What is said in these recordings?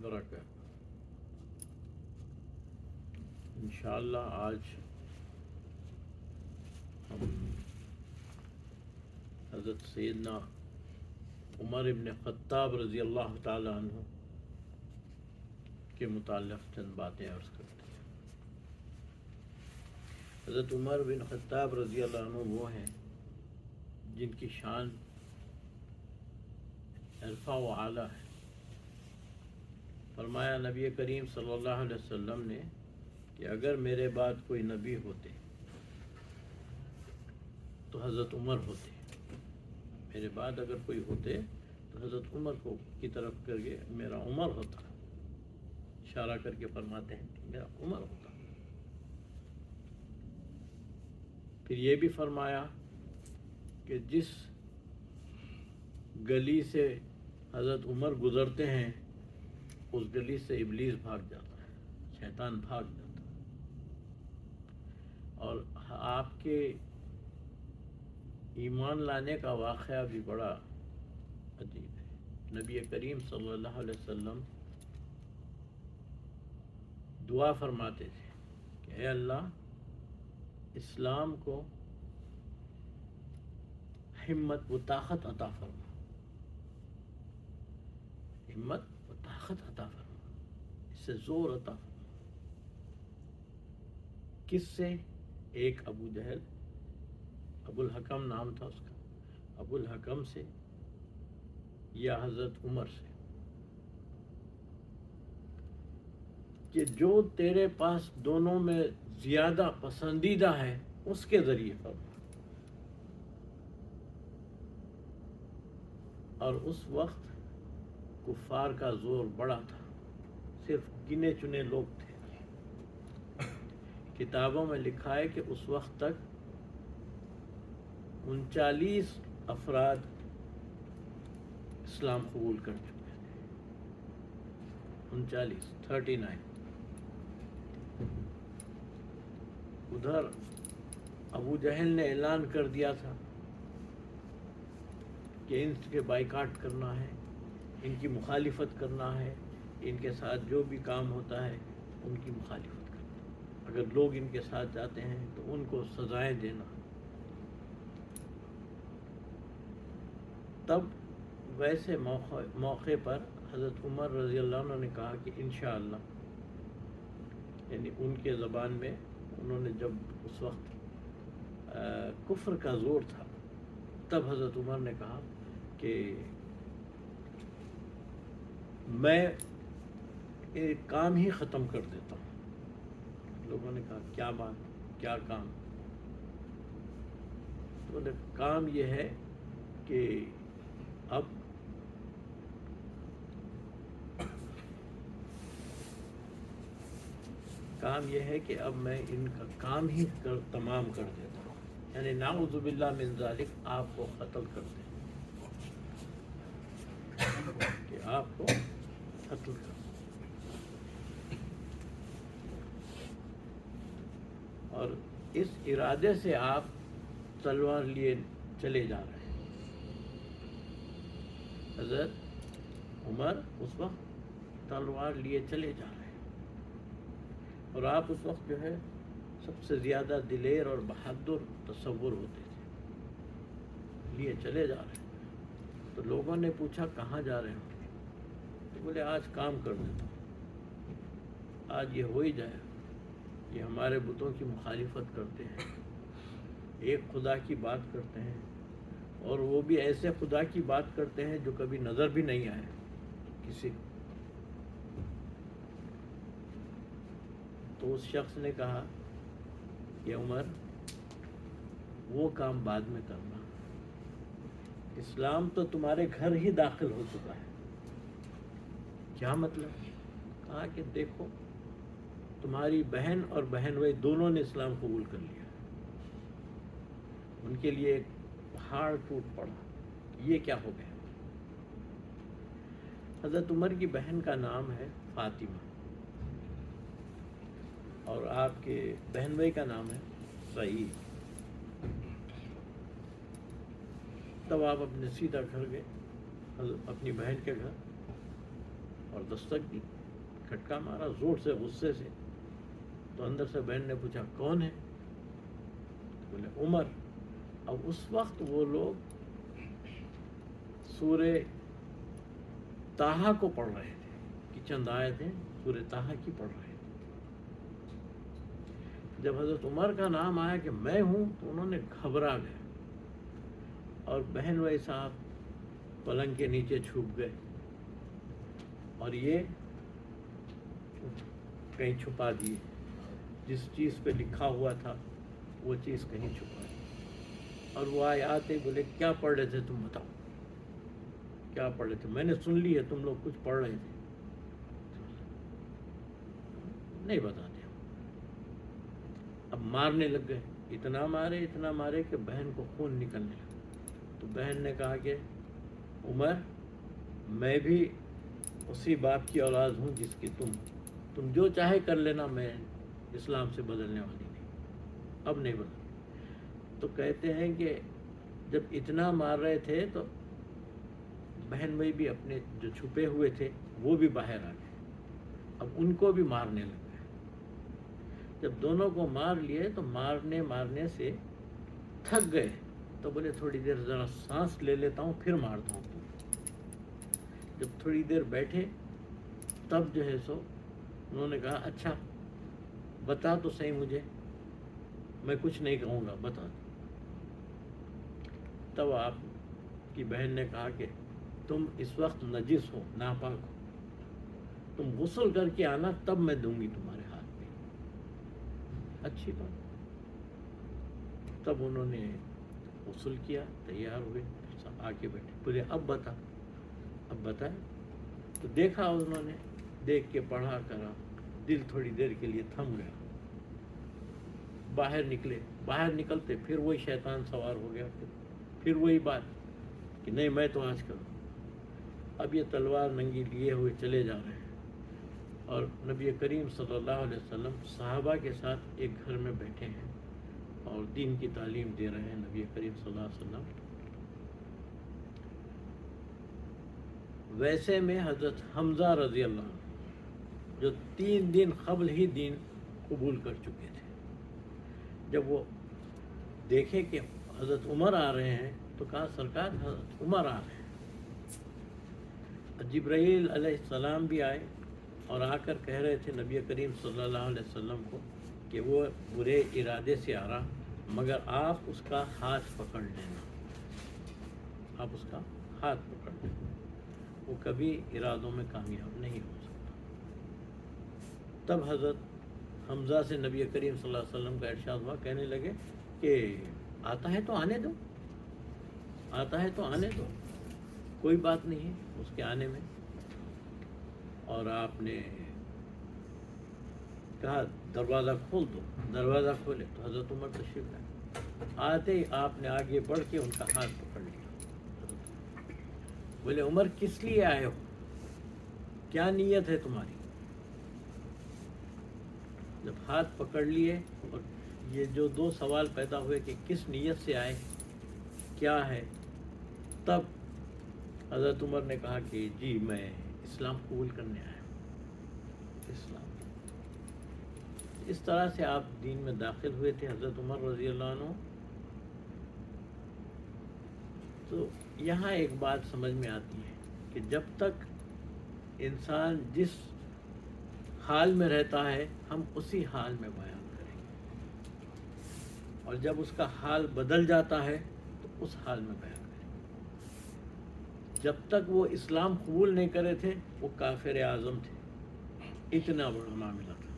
وبرکاتہ۔ انشاءاللہ آج ہم حضرت سیدنا عمر ابن خطاب رضی اللہ تعالی عنہ کے متعلق چند باتیں عرض کرتے ہیں۔ حضرت عمر بن خطاب رضی اللہ عنہ وہ ہیں جن کی شان عرفہ و اعلیٰ ہے۔ فرمایا نبی کریم صلی اللہ علیہ وسلم نے کہ اگر میرے بعد کوئی نبی ہوتے تو حضرت عمر ہوتے، میرے بعد اگر کوئی ہوتے تو حضرت عمر کو کی طرف کر کے میرا عمر ہوتا، اشارہ کر کے فرماتے ہیں کہ میرا عمر ہوتا۔ پھر یہ بھی فرمایا کہ جس گلی سے حضرت عمر گزرتے ہیں اس گلی سے ابلیس بھاگ جاتا ہے، شیطان بھاگ جاتا ہے۔ اور آپ کے ایمان لانے کا واقعہ بھی بڑا عجیب ہے۔ نبی کریم صلی اللہ علیہ وسلم دعا فرماتے تھے کہ اے اللہ اسلام کو ہمت و طاقت عطا فرما، ہمت و طاقت عطا فرما، اس سے زور عطا فرما۔ کس سے؟ ایک ابو جہل، ابو الحکم نام تھا اس کا، ابو الحکم سے یا حضرت عمر سے، کہ جو تیرے پاس دونوں میں زیادہ پسندیدہ ہے اس کے ذریعے فرما۔ اور اس وقت کفار کا زور بڑا تھا، صرف گنے چنے لوگ تھے۔ کتابوں میں لکھا ہے کہ اس وقت تک 39 افراد اسلام قبول کر چکے تھے، 39۔ ادھر ابو جہل نے اعلان کر دیا تھا کہ ان کے بائیکاٹ کرنا ہے، ان کی مخالفت کرنا ہے، ان کے ساتھ جو بھی کام ہوتا ہے ان کی مخالفت کرنا، اگر لوگ ان کے ساتھ جاتے ہیں تو ان کو سزائیں دینا۔ تب ویسے موقع پر حضرت عمر رضی اللہ عنہ نے کہا کہ انشاءاللہ، یعنی ان کے زبان میں انہوں نے جب اس وقت کفر کا زور تھا تب حضرت عمر نے کہا کہ میں ایک کام ہی ختم کر دیتا ہوں۔ لوگوں نے کہا کیا بات، کیا کام؟ تو کام یہ ہے کہ اب میں ان کا کام ہی تمام کر دیتا ہوں، یعنی نعوذ باللہ من ذالک، آپ کو قتل کر دیں، کہ آپ کو قتل کر دیں۔ اور اس ارادے سے آپ تلوار لیے چلے جا رہے ہیں۔ حضرت عمر اس وقت تلوار لیے چلے جا رہے ہیں، اور آپ اس وقت جو ہے سب سے زیادہ دلیر اور بہادر تصور ہوتے تھے، لیے چلے جا رہے ہیں۔ تو لوگوں نے پوچھا کہاں جا رہے ہوں؟ تو بولے آج کام کر دیتا ہوں، آج یہ ہو ہی جائے۔ یہ ہمارے بتوں کی مخالفت کرتے ہیں، ایک خدا کی بات کرتے ہیں، اور وہ بھی ایسے خدا کی بات کرتے ہیں جو کبھی نظر بھی نہیں آئے کسی کو۔ تو اس شخص نے کہا کہ عمر وہ کام بعد میں کرنا، اسلام تو تمہارے گھر ہی داخل ہو چکا ہے۔ کیا مطلب؟ کہا کہ دیکھو تمہاری بہن اور بہن بھائی دونوں نے اسلام قبول کر لیا، ان کے لیے ایک پہاڑ ٹوٹ پڑا، یہ کیا ہو گیا؟ حضرت عمر کی بہن کا نام ہے فاطمہ، اور آپ کے بہن بھائی کا نام ہے سعید۔ تب آپ اپنے سیدھا گھر گئے، اپنی بہن کے گھر، اور دستک دی، کھٹکا مارا زور سے غصے سے. تو اندر سے بہن نے پوچھا کون ہے؟ بولے عمر. اب اس وقت وہ لوگ سورہ طٰہٰ کو پڑھ رہے تھے کہ چند آیتیں سورہ طٰہٰ کی پڑھ رہے تھے. جب حضرت عمر کا نام آیا کہ میں ہوں تو انہوں نے گھبرا گئے اور بہن بھائی صاحب پلنگ کے نیچے چھپ گئے اور یہ کہیں چھپا دیے. جس چیز پہ لکھا ہوا تھا وہ چیز کہیں چھپا دی. اور وہ آیات بولے کیا پڑھ رہے تھے تم بتاؤ کیا پڑھ رہے تھے؟ میں نے سن لی ہے تم لوگ کچھ پڑھ رہے تھے. نہیں بتاتے. اب مارنے لگ گئے، اتنا مارے کہ بہن کو خون نکلنے لگا. تو بہن نے کہا کہ عمر میں بھی اسی باپ کی اولاد ہوں جس کی تم جو چاہے کر لینا، میں اسلام سے بدلنے والی نہیں، اب نہیں بدل. تو کہتے ہیں کہ جب اتنا مار رہے تھے تو بہن بھائی بھی اپنے جو چھپے ہوئے تھے وہ بھی باہر آ گئے. اب ان کو بھی مارنے لگ گئے. جب دونوں کو مار لیے تو مارنے سے تھک گئے تو بولے تھوڑی دیر ذرا سانس لے لیتا ہوں پھر مارتا ہوں. جب تھوڑی دیر بیٹھے تب جو ہے سو انہوں نے کہا اچھا بتا تو صحیح مجھے، میں کچھ نہیں کہوں گا، بتا. تب آپ کی بہن نے کہا کہ تم اس وقت نجس ہو، ناپاک ہو، تم غسل کر کے آنا تب میں دوں گی تمہارے ہاتھ میں. اچھی بات. تب انہوں نے غسل کیا، تیار ہوئے، آ کے بیٹھے. بولے اب بتائیں. تو دیکھا انہوں نے، دیکھ کے پڑھا کرا، دل تھوڑی دیر کے لیے تھم گیا. باہر نکلے، باہر نکلتے پھر وہی شیطان سوار ہو گیا. پھر وہی بات کہ نہیں میں تو آج کروں. اب یہ تلوار ننگی لیے ہوئے چلے جا رہے ہیں اور نبی کریم صلی اللہ علیہ وسلم صحابہ کے ساتھ ایک گھر میں بیٹھے ہیں اور دین کی تعلیم دے رہے ہیں نبی کریم صلی اللہ علیہ وسلم. ویسے میں حضرت حمزہ رضی اللہ عنہ جو 3 دن قبل ہی دین قبول کر چکے تھے، جب وہ دیکھے کہ حضرت عمر آ رہے ہیں تو کہا سرکار حضرت عمر آ رہے ہیں. جبرائیل علیہ السلام بھی آئے اور آ کر کہہ رہے تھے نبی کریم صلی اللہ علیہ وسلم کو کہ وہ برے ارادے سے آ رہا مگر آپ اس کا ہاتھ پکڑ لینا، آپ اس کا ہاتھ پکڑ لینا، وہ کبھی ارادوں میں کامیاب نہیں ہو سکتا. تب حضرت حمزہ سے نبی کریم صلی اللہ علیہ وسلم کا ارشاد ہوا، کہنے لگے کہ آتا ہے تو آنے دو، آتا ہے تو آنے دو، کوئی بات نہیں ہے اس کے آنے میں. اور آپ نے کہا دروازہ کھول دو. دروازہ کھولے تو حضرت عمر تشریف لائے. آتے ہی آپ نے آگے بڑھ کے ان کا ہاتھ پکڑ لیا. بولے عمر کس لیے آئے ہو، کیا نیت ہے تمہاری؟ جب ہاتھ پکڑ لیے اور یہ جو 2 سوال پیدا ہوئے کہ کس نیت سے آئے، کیا ہے، تب حضرت عمر نے کہا کہ جی میں اسلام قبول کرنے آیا ہوں. اسلام اس طرح سے آپ دین میں داخل ہوئے تھے حضرت عمر رضی اللہ عنہ. تو یہاں ایک بات سمجھ میں آتی ہے کہ جب تک انسان جس حال میں رہتا ہے ہم اسی حال میں بیان کریں گے، اور جب اس کا حال بدل جاتا ہے تو اس حال میں بیان کریں گے. جب تک وہ اسلام قبول نہیں کرے تھے وہ کافر اعظم تھے، اتنا بڑا معاملہ تھا.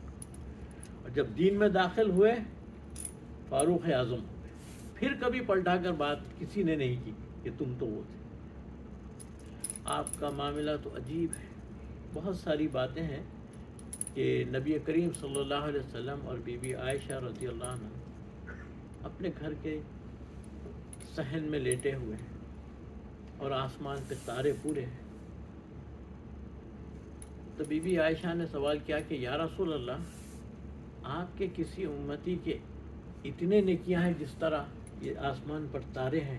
اور جب دین میں داخل ہوئے فاروق اعظم ہو گئے. پھر کبھی پلٹا کر بات کسی نے نہیں کی کہ تم تو وہ تھے. آپ کا معاملہ تو عجیب ہے. بہت ساری باتیں ہیں کہ نبی کریم صلی اللہ علیہ وسلم اور بی بی عائشہ رضی اللہ عنہ اپنے گھر کے صحن میں لیٹے ہوئے ہیں اور آسمان پہ تارے پورے ہیں. تو بی بی عائشہ نے سوال کیا کہ یا رسول اللہ آپ کے کسی امتی کے اتنے نیکیاں ہیں جس طرح یہ آسمان پر تارے ہیں؟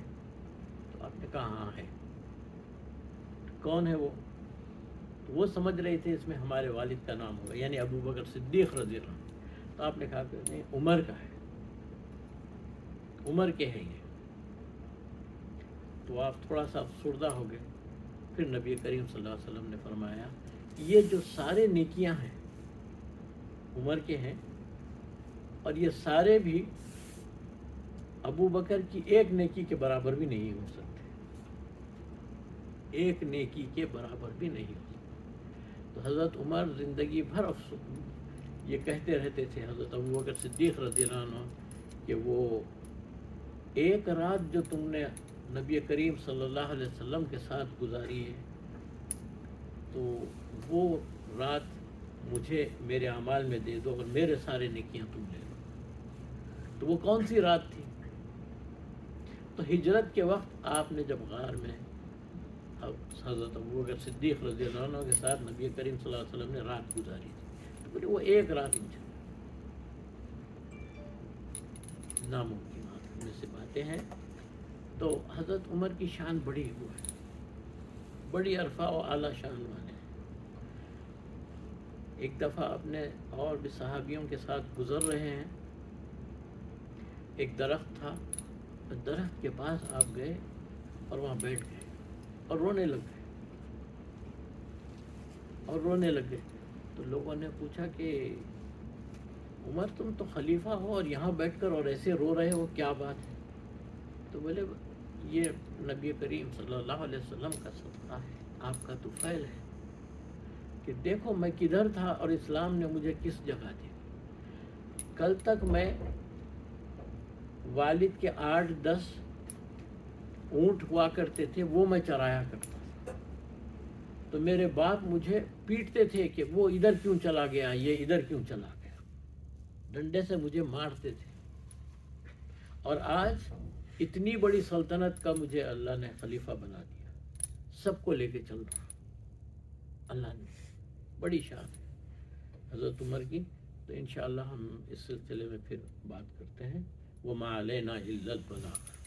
تو آپ نے کہا ہاں ہے. کون ہے وہ؟ تو وہ سمجھ رہے تھے اس میں ہمارے والد کا نام ہوگا، یعنی ابو بکر صدیق رضی اللہ عنہ. تو آپ نے کہا کہ نہیں، عمر کا ہے، عمر کے ہیں یہ. تو آپ تھوڑا سا افسردہ ہو گئے. پھر نبی کریم صلی اللہ علیہ وسلم نے فرمایا یہ جو سارے نیکیاں ہیں عمر کے ہیں، اور یہ سارے بھی ابو بکر کی ایک نیکی کے برابر بھی نہیں ہو سکتے، ایک نیکی کے برابر بھی نہیں ہو سکتے. تو حضرت عمر زندگی بھر یہ کہتے رہتے تھے حضرت ابو بکر صدیق رضی اللہ عنہ کہ وہ ایک رات جو تم نے نبی کریم صلی اللہ علیہ وسلم کے ساتھ گزاری ہے، تو وہ رات مجھے میرے اعمال میں دے دو اور میرے سارے نیکیاں تم لے لو. تو وہ کون سی رات تھی؟ تو ہجرت کے وقت آپ نے جب غار میں حضرت ابوبکر صدیق رضی اللہ عنہ کے ساتھ نبی کریم صلی اللہ علیہ وسلم نے رات گزاری تھی. تو بولے وہ ایک رات مجھے ناممکنات میں سے باتیں ہیں. تو حضرت عمر کی شان بڑی ہوا ہے، بڑی عرفہ و اعلیٰ شان والے ہیں. ایک دفعہ اپنے اور بھی صحابیوں کے ساتھ گزر رہے ہیں، ایک درخت تھا، درخت کے پاس آپ گئے اور وہاں بیٹھ گئے اور رونے لگ گئے. تو لوگوں نے پوچھا کہ عمر تم تو خلیفہ ہو اور یہاں بیٹھ کر اور ایسے رو رہے ہو، کیا بات ہے؟ تو بولے یہ نبی کریم صلی اللہ علیہ وسلم کا صدقہ ہے، آپ کا طفیل ہے کہ دیکھو میں کدھر تھا اور اسلام نے مجھے کس جگہ دی. کل تک میں والد کے 8-10 اونٹ ہوا کرتے تھے، وہ میں چرایا کرتا تھا. تو میرے باپ مجھے پیٹتے تھے کہ وہ ادھر کیوں چلا گیا، یہ ادھر کیوں چلا گیا، ڈنڈے سے مجھے مارتے تھے. اور آج اتنی بڑی سلطنت کا مجھے اللہ نے خلیفہ بنا دیا، سب کو لے کے چل رہا. اللہ نے بڑی شان ہے حضرت عمر کی. تو انشاءاللہ ہم اس سلسلے میں پھر بات کرتے ہیں. وَمَا عَلَيْنَا إِلَّا الْبَلَاغُ.